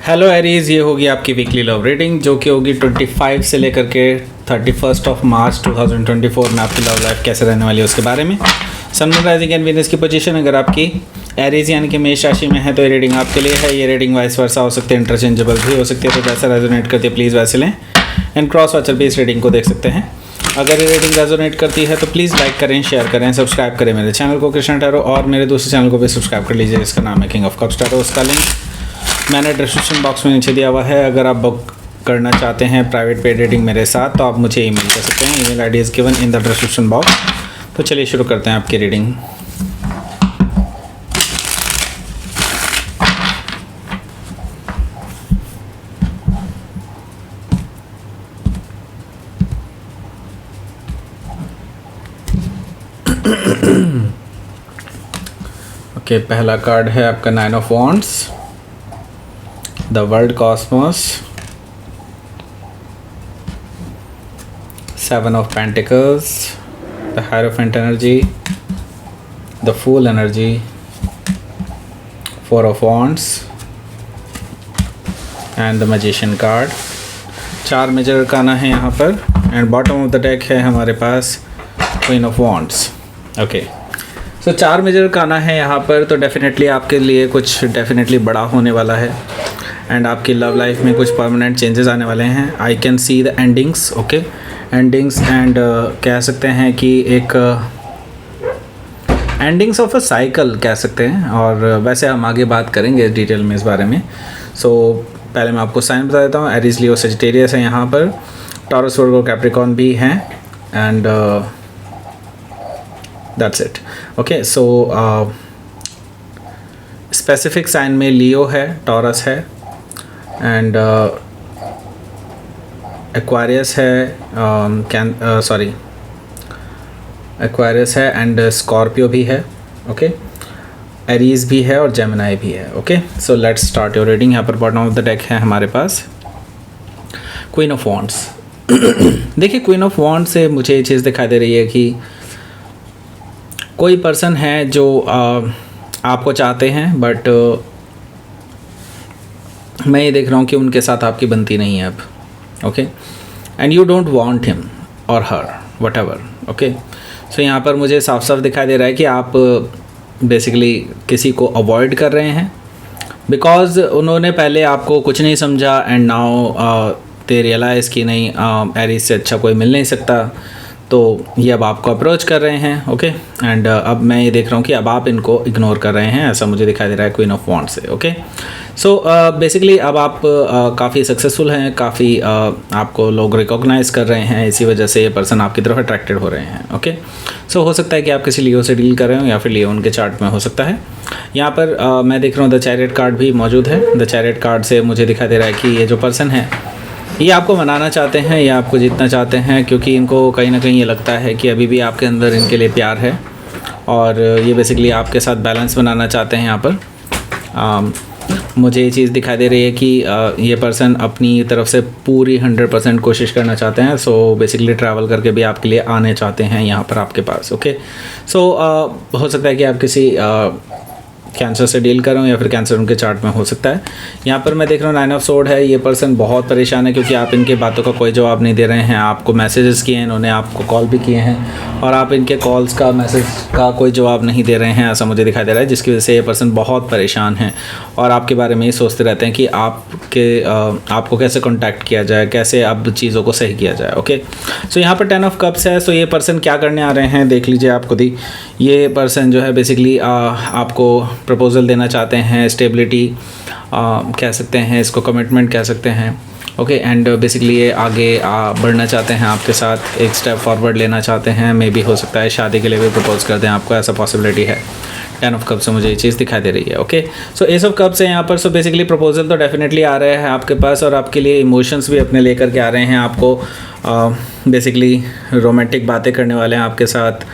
Hello Aries, ये होगी आपकी वीकली लव रीडिंग जो कि होगी 25 से लेकर के 31 ऑफ मार्च 2024 में आपकी लव लाइफ कैसे रहने वाली है उसके बारे में। Sun moon rising and Venus की पोजीशन अगर आपकी एरीज यानी कि मेष राशि में है तो ये रीडिंग आपके लिए है। ये रीडिंग वाइस वर्सा हो सकती है, इंटरचेंजेबल भी हो सकती है, तो जैसा रेजोनेट करती है प्लीज़ वैसे लें एंड क्रॉस वाचर भी इस रीडिंग को देख सकते हैं। अगर ये रीडिंग रेजोनेट करती है तो प्लीज़ लाइक करें, शेयर करें, सब्सक्राइब करें मेरे चैनल को कृष्णा टैरो, और मेरे दूसरे चैनल को भी सब्सक्राइब कर लीजिए जिसका नाम है किंग ऑफ कप्स टैरो। उसका लिंक मैंने डिस्क्रिप्शन बॉक्स में नीचे दिया हुआ है। अगर आप बुक करना चाहते हैं प्राइवेट पेड रीडिंग मेरे साथ तो आप मुझे ईमेल कर सकते हैं। Email ID is given in the description box. तो चलिए शुरू करते हैं आपकी रीडिंग। ओके, पहला कार्ड है आपका 9 of wands, the world cosmos, 7 of pentacles, the hierophant energy, the fool energy, 4 of wands and the magician card. 4 major arcana है यहाँ पर and bottom of the deck है हमारे पास queen of wands. Okay, so 4 major arcana है यहाँ पर, तो डेफिनेटली आपके लिए कुछ डेफिनेटली बड़ा होने वाला है एंड आपकी लव लाइफ में कुछ परमानेंट चेंजेस आने वाले हैं। I can see the endings, okay, endings and कह सकते हैं कि एक एंडिंग्स ऑफ अ साइकिल कह सकते हैं, और वैसे हम आगे बात करेंगे डिटेल में इस बारे में। सो पहले मैं आपको साइन बता देता हूँ। एरीज, लियो, सजिटेरियस है यहाँ पर, टॉरस, वर्गो, कैप्रिकॉर्न भी हैं and that's it. Okay, so specific sign में लियो है, टॉरस है एंड एक्वारियस है, एक्वारियस है एंड स्कॉर्पियो भी है। ओके, एरीज भी है और जेमिनाई भी है। Okay, so let's start your reading. यहाँ पर बॉटम ऑफ द डेक है हमारे पास क्वीन ऑफ वॉन्ड्स। देखिए, क्वीन ऑफ वॉन्ड से मुझे ये चीज़ दिखाई दे रही है कि कोई पर्सन है जो आपको चाहते हैं, बट मैं ये देख रहा हूँ कि उनके साथ आपकी बनती नहीं है अब। Okay, and you don't want him और हर वट एवर। ओके, सो यहाँ पर मुझे साफ साफ दिखाई दे रहा है कि आप बेसिकली किसी को अवॉइड कर रहे हैं बिकॉज उन्होंने पहले आपको कुछ नहीं समझा एंड नाउ दे रियलाइज़ कि नहीं, एरीज से अच्छा कोई मिल नहीं सकता, तो ये अब आपको अप्रोच कर रहे हैं। ओके, एंड अब मैं ये देख रहा हूँ कि अब आप इनको इग्नोर कर रहे हैं, ऐसा मुझे दिखाई दे रहा है क्वीन ऑफ वॉन्ड से। ओके, सो बेसिकली अब आप काफ़ी सक्सेसफुल हैं, काफ़ी आपको लोग रिकॉग्नाइज़ कर रहे हैं, इसी वजह से ये पर्सन आपकी तरफ अट्रैक्टेड हो रहे हैं। ओके, सो हो सकता है कि आप किसी लियो से डील कर रहे हो या फिर लियो उनके चार्ट में हो सकता है। यहाँ पर मैं देख रहा हूँ द चैरियट कार्ड भी मौजूद है। द चैरियट कार्ड से मुझे दिखाई दे रहा है कि ये जो पर्सन है ये आपको मनाना चाहते हैं या आपको जीतना चाहते हैं, क्योंकि इनको कहीं ना कहीं ये लगता है कि अभी भी आपके अंदर इनके लिए प्यार है और ये बेसिकली आपके साथ बैलेंस बनाना चाहते हैं। यहाँ पर मुझे ये चीज़ दिखाई दे रही है कि ये पर्सन अपनी तरफ से पूरी 100% कोशिश करना चाहते हैं। सो बेसिकली ट्रैवल करके भी आपके लिए आने चाहते हैं यहाँ पर आपके पास। ओके, सो हो सकता है कि आप किसी कैंसर से डील कर रहे हो या फिर कैंसर उनके चार्ट में हो सकता है। यहाँ पर मैं देख रहा हूँ 9 ऑफ सोर्ड है। ये पर्सन बहुत परेशान है क्योंकि आप इनके बातों का कोई जवाब नहीं दे रहे हैं। आपको मैसेजेस किए हैं, इन्होंने आपको कॉल भी किए हैं और आप इनके कॉल्स का, मैसेज का कोई जवाब नहीं दे रहे हैं, ऐसा मुझे दिखाई दे रहा है, जिसकी वजह से ये पर्सन बहुत परेशान है और आपके बारे में ये सोचते रहते हैं कि आपको कैसे कॉन्टैक्ट किया जाए, कैसे अब चीज़ों को सही किया जाए। ओके, सो यहाँ पर 10 ऑफ कप्स है। सो ये पर्सन क्या करने आ रहे हैं देख लीजिए आप खुद ही। ये पर्सन जो है बेसिकली आपको प्रपोजल देना चाहते हैं, स्टेबिलिटी कह सकते हैं, इसको कमिटमेंट कह सकते हैं। ओके, एंड बेसिकली ये आगे बढ़ना चाहते हैं आपके साथ, एक स्टेप फॉरवर्ड लेना चाहते हैं। मे भी हो सकता है शादी के लिए भी प्रपोज कर दें आपको, ऐसा पॉसिबिलिटी है। 10 ऑफ कप्स से मुझे ये चीज़ दिखाई दे रही है। Okay, so S of cups है यहाँ पर। सो बेसिकली प्रपोजल तो डेफिनेटली आ रहे हैं आपके पास और आपके लिए इमोशंस भी अपने लेकर के आ रहे हैं। आपको बेसिकली रोमांटिक बातें करने वाले हैं आपके साथ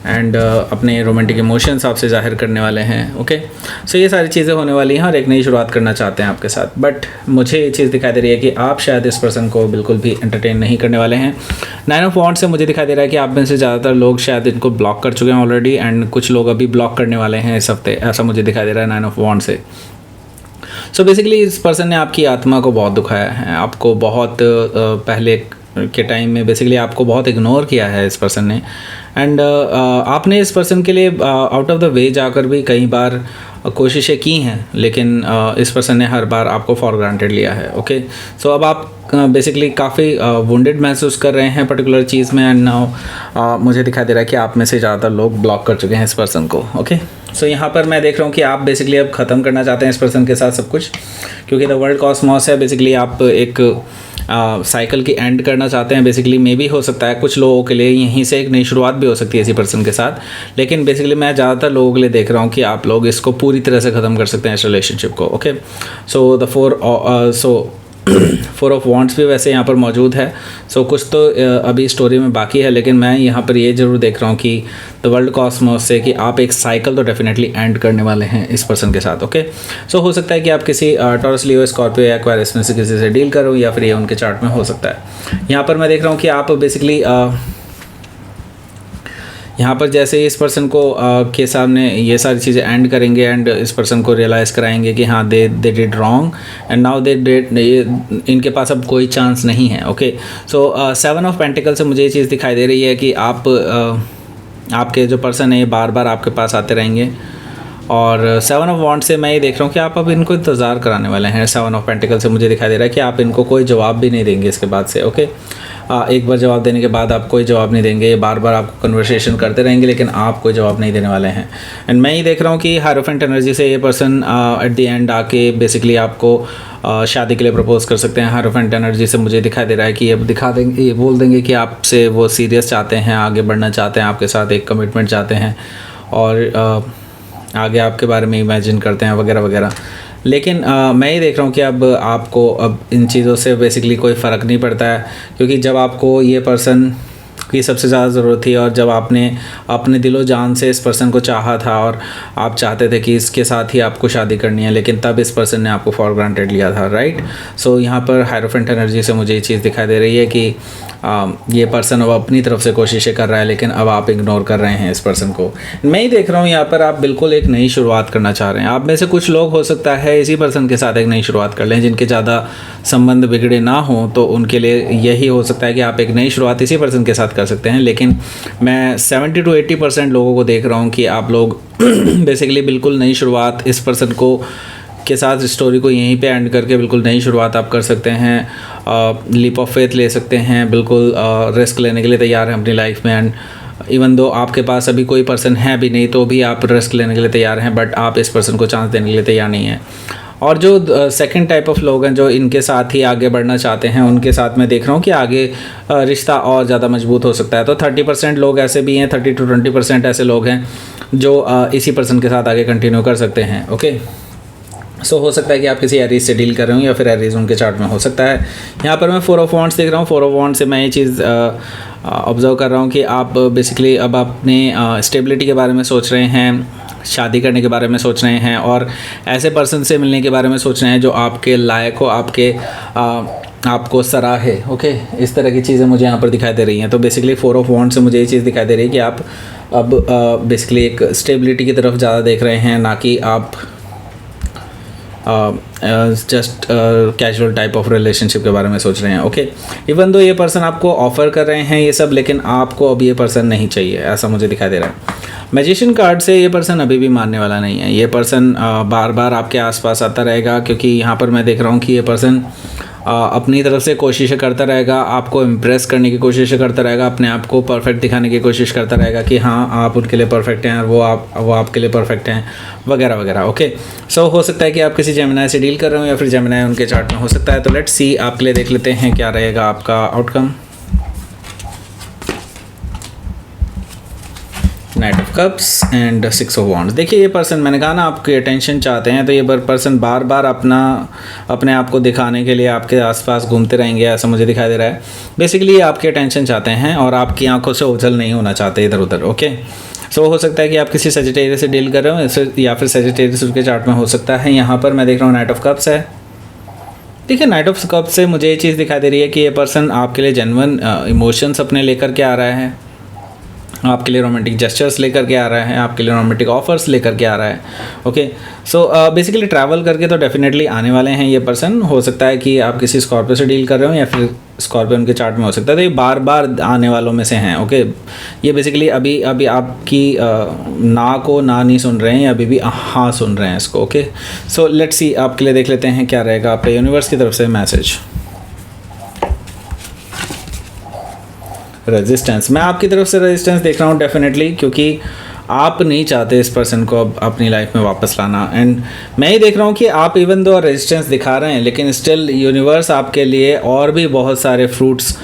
एंड अपने रोमांटिक इमोशंस आपसे जाहिर करने वाले हैं। ओके, सो ये सारी चीज़ें होने वाली हैं और एक नई शुरुआत करना चाहते हैं आपके साथ। बट मुझे ये चीज़ दिखाई दे रही है कि आप शायद इस पर्सन को बिल्कुल भी एंटरटेन नहीं करने वाले हैं। 9 ऑफ वॉन्ड्स से मुझे दिखाई दे रहा है कि आप में से ज़्यादातर लोग शायद इनको ब्लॉक कर चुके हैं ऑलरेडी एंड कुछ लोग अभी ब्लॉक करने वाले हैं इस हफ्ते, ऐसा मुझे दिखाई दे रहा है 9 ऑफ वॉन्ड्स से। सो बेसिकली इस पर्सन ने आपकी आत्मा को बहुत दुखाया है, आपको बहुत पहले के टाइम में बेसिकली आपको बहुत इग्नोर किया है इस पर्सन ने। एंड आपने इस पर्सन के लिए आउट ऑफ द वे जाकर भी कई बार कोशिशें की हैं, लेकिन इस पर्सन ने हर बार आपको फॉर ग्रांटेड लिया है। ओके, सो अब आप बेसिकली काफ़ी वुंडेड महसूस कर रहे हैं पर्टिकुलर चीज़ में। एंड नाउ मुझे दिखाई दे रहा है कि आप में से ज़्यादातर लोग ब्लॉक कर चुके हैं इस पर्सन को। ओके, सो यहाँ पर मैं देख रहा हूँ कि आप बेसिकली अब ख़त्म करना चाहते हैं इस पर्सन के साथ सब कुछ, क्योंकि द वर्ल्ड कॉस्मोस है। बेसिकली आप एक साइकिल की एंड करना चाहते हैं। बेसिकली मे भी हो सकता है कुछ लोगों के लिए यहीं से एक नई शुरुआत भी हो सकती है इसी पर्सन के साथ, लेकिन बेसिकली मैं ज़्यादातर लोगों के लिए देख रहा हूँ कि आप लोग इसको पूरी तरह से ख़त्म कर सकते हैं इस रिलेशनशिप को। Okay, so the four of wants भी वैसे यहाँ पर मौजूद है। सो कुछ तो अभी स्टोरी में बाकी है, लेकिन मैं यहाँ पर ये ज़रूर देख रहा हूँ कि द वर्ल्ड कॉस्मोस से कि आप एक साइकिल तो डेफिनेटली एंड करने वाले हैं इस पर्सन के साथ। ओके, सो हो सकता है कि आप किसी टॉरस, लियो, स्कॉर्पियो या एक्वेरियस में से किसी से डील करो, या फिर ये उनके चार्ट में हो सकता है। यहाँ पर मैं देख रहा हूँ कि आप बेसिकली यहाँ पर जैसे इस पर्सन को के सामने ये सारी चीज़ें एंड करेंगे एंड इस पर्सन को रियलाइज़ कराएंगे कि हाँ they did wrong and now they did, इनके पास अब कोई चांस नहीं है। ओके, सो 7 ऑफ पेंटिकल से मुझे ये चीज़ दिखाई दे रही है कि आपके जो पर्सन है ये बार बार आपके पास आते रहेंगे। और 7 ऑफ वॉन्ट से मैं ये देख रहा हूँ कि आप अब इनको इंतज़ार कराने वाले हैं। 7 ऑफ पेंटिकल से मुझे दिखाई दे रहा है कि आप इनको कोई जवाब भी नहीं देंगे इसके बाद से। ओके, एक बार जवाब देने के बाद आप कोई जवाब नहीं देंगे, ये बार बार आपको कन्वर्सेशन करते रहेंगे, लेकिन आप कोई जवाब नहीं देने वाले हैं। एंड मैं ये देख रहा हूँ कि हायरोफेंट एनर्जी से ये पर्सन एट द एंड आके बेसिकली आपको शादी के लिए प्रपोज कर सकते हैं। हायरोफेंट एनर्जी से मुझे दिखाई दे रहा है कि ये दिखा देंगे, ये बोल देंगे कि आपसे वो सीरियस चाहते हैं, आगे बढ़ना चाहते हैं, आपके साथ एक कमिटमेंट चाहते हैं और आगे आपके बारे में इमेजिन करते हैं वगैरह वगैरह। लेकिन मैं ये देख रहा हूँ कि अब आपको अब इन चीज़ों से बेसिकली कोई फ़र्क नहीं पड़ता है, क्योंकि जब आपको ये पर्सन की सबसे ज़्यादा ज़रूरत थी और जब आपने अपने दिलो जान से इस पर्सन को चाहा था और आप चाहते थे कि इसके साथ ही आपको शादी करनी है, लेकिन तब इस पर्सन ने आपको फॉर ग्रांटेड लिया था, राइट। सो यहाँ पर हायरोफेंट एनर्जी से मुझे ये चीज़ दिखाई दे रही है कि ये पर्सन अब अपनी तरफ से कोशिशें कर रहा है, लेकिन अब आप इग्नोर कर रहे हैं इस पर्सन को। मैं ही देख रहा हूँ यहाँ पर आप बिल्कुल एक नई शुरुआत करना चाह रहे हैं। आप में से कुछ लोग हो सकता है इसी पर्सन के साथ एक नई शुरुआत कर लें, जिनके ज़्यादा संबंध बिगड़े ना हो, तो उनके लिए यही हो सकता है कि आप एक नई शुरुआत इसी पर्सन के साथ कर सकते हैं। लेकिन मैं 70 to 80% लोगों को देख रहा हूँ कि आप लोग बेसिकली बिल्कुल नई शुरुआत इस पर्सन को के साथ स्टोरी को यहीं पे एंड करके बिल्कुल नई शुरुआत आप कर सकते हैं। लीप ऑफ फेथ ले सकते हैं, बिल्कुल रिस्क लेने के लिए तैयार हैं अपनी लाइफ में। एंड इवन दो आपके पास अभी कोई पर्सन है भी नहीं, तो भी आप रिस्क लेने के लिए तैयार हैं, बट आप इस पर्सन को चांस देने के लिए तैयार नहीं हैं। और जो सेकंड टाइप ऑफ लोग हैं जो इनके साथ ही आगे बढ़ना चाहते हैं, उनके साथ मैं देख रहा हूँ कि आगे रिश्ता और ज़्यादा मजबूत हो सकता है। तो 30% लोग ऐसे भी हैं, 30 to 20% ऐसे लोग हैं जो इसी पर्सन के साथ आगे कंटिन्यू कर सकते हैं। ओके, सो हो सकता है कि आप किसी एरीज से डील कर रहे हो या फिर एरीज उनके चार्ट में हो सकता है। यहाँ पर मैं 4 ऑफ वॉन्ट्स देख रहा हूँ। 4 ऑफ वॉन्ट्स से मैं ये चीज़ ऑब्जर्व कर रहा हूँ कि आप बेसिकली अब अपने स्टेबिलिटी के बारे में सोच रहे हैं, शादी करने के बारे में सोच रहे हैं और ऐसे पर्सन से मिलने के बारे में सोच रहे हैं जो आपके लायक हो, आपको सराहे। ओके, इस तरह की चीज़ें मुझे यहाँ पर दिखाई दे रही हैं। तो बेसिकली 4 ऑफ वॉन्ट्स से मुझे ये चीज़ दिखाई दे रही है कि आप अब बेसिकली एक स्टेबिलिटी की तरफ ज़्यादा देख रहे हैं, ना कि आप just casual type of relationship के बारे में सोच रहे हैं। ओके, इवन दो ये पर्सन आपको ऑफ़र कर रहे हैं ये सब, लेकिन आपको अब ये पर्सन नहीं चाहिए, ऐसा मुझे दिखाई दे रहा है। मैजिशियन कार्ड से ये पर्सन अभी भी मानने वाला नहीं है। ये पर्सन बार बार आपके आसपास आता रहेगा, क्योंकि यहाँ पर मैं देख रहा हूँ कि ये पर्सन अपनी तरफ से कोशिशें करता रहेगा, आपको इम्प्रेस करने की कोशिश करता रहेगा, अपने आप को परफेक्ट दिखाने की कोशिश करता रहेगा कि हाँ आप उनके लिए परफेक्ट हैं और वो आपके लिए परफेक्ट हैं वगैरह वगैरह। ओके, सो हो सकता है कि आप किसी जेमिनाई से डील कर रहे हो या फिर जेमिनाई उनके चार्ट में हो सकता है। तो लेट्स सी, आपके लिए देख लेते हैं क्या रहेगा आपका outcome. Night of cups and 6 of wands. देखिए ये पर्सन, मैंने कहा ना आपकी अटेंशन चाहते हैं, तो ये पर्सन बार बार अपने आप को दिखाने के लिए आपके आसपास घूमते रहेंगे, ऐसा मुझे दिखाई दे रहा है। बेसिकली ये आपकी अटेंशन चाहते हैं और आपकी आंखों से ओझल नहीं होना चाहते इधर उधर। ओके, सो हो सकता है कि आप किसी सजिटेरियस से डील कर रहे हो या फिर सजिटेरियस उनके चार्ट में हो सकता है। यहाँ पर मैं देख रहा हूँ नाइट ऑफ कप्स है। देखिए नाइट ऑफ कप्स से मुझे ये चीज़ दिखाई दे रही है कि ये पर्सन आपके लिए जेन्युइन इमोशंस अपने लेकर के आ रहा है। आपके लिए रोमांटिक जेस्चर्स लेकर के आ रहा है, आपके लिए रोमांटिक ऑफर्स लेकर के आ रहा है। ओके, सो बेसिकली ट्रैवल करके तो डेफिनेटली आने वाले हैं ये पर्सन। हो सकता है कि आप किसी स्कॉर्पियो से डील कर रहे हो या फिर स्कॉर्पियो उनके चार्ट में हो सकता है, तो ये बार बार आने वालों में से हैं। ओके, ये बेसिकली अभी अभी आपकी ना को ना नहीं सुन रहे हैं, या अभी भी हाँ सुन रहे हैं इसको। ओके, सो लेट्स सी, आपके लिए देख लेते हैं क्या रहेगा आपके यूनिवर्स की तरफ से मैसेज। रेजिस्टेंस, मैं आपकी तरफ से रेजिस्टेंस देख रहा हूँ डेफिनेटली, क्योंकि आप नहीं चाहते इस पर्सन को अब अपनी लाइफ में वापस लाना। एंड मैं ही देख रहा हूँ कि आप इवन दो रेजिस्टेंस दिखा रहे हैं, लेकिन स्टिल यूनिवर्स आपके लिए और भी बहुत सारे फ्रूट्स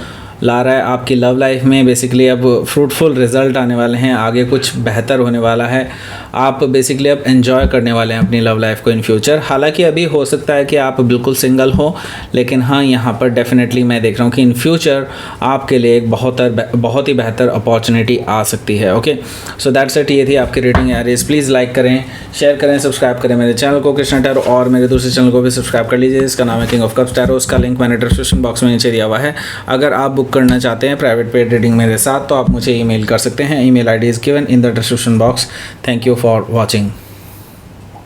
ला रहा है आपकी लव लाइफ में। बेसिकली अब फ्रूटफुल रिजल्ट आने वाले हैं, आगे कुछ बेहतर होने वाला है। आप बेसिकली अब एंजॉय करने वाले हैं अपनी लव लाइफ को इन फ्यूचर। हालांकि अभी हो सकता है कि आप बिल्कुल सिंगल हो, लेकिन हाँ यहाँ पर डेफिनेटली मैं देख रहा हूँ कि इन फ्यूचर आपके लिए एक बहुत ही बेहतर अपॉर्चुनिटी आ सकती है। ओके, सो दैट्स इट, ये थी आपकी रीडिंग एरीज। प्लीज़ लाइक करें, शेयर करें, सब्सक्राइब करें मेरे चैनल को कृष्णा टैरो, और मेरे दूसरे चैनल को भी सब्सक्राइब कर लीजिए, इसका नाम है किंग ऑफ कप्स टैरो। उसका लिंक मैंने डिस्क्रिप्शन बॉक्स में नीचे दिया हुआ है। अगर आप बुक करना चाहते हैं प्राइवेट पेड रीडिंग मेरे साथ, तो आप मुझे ईमेल कर सकते हैं। Email ID is given in the description box. Thank you for watching.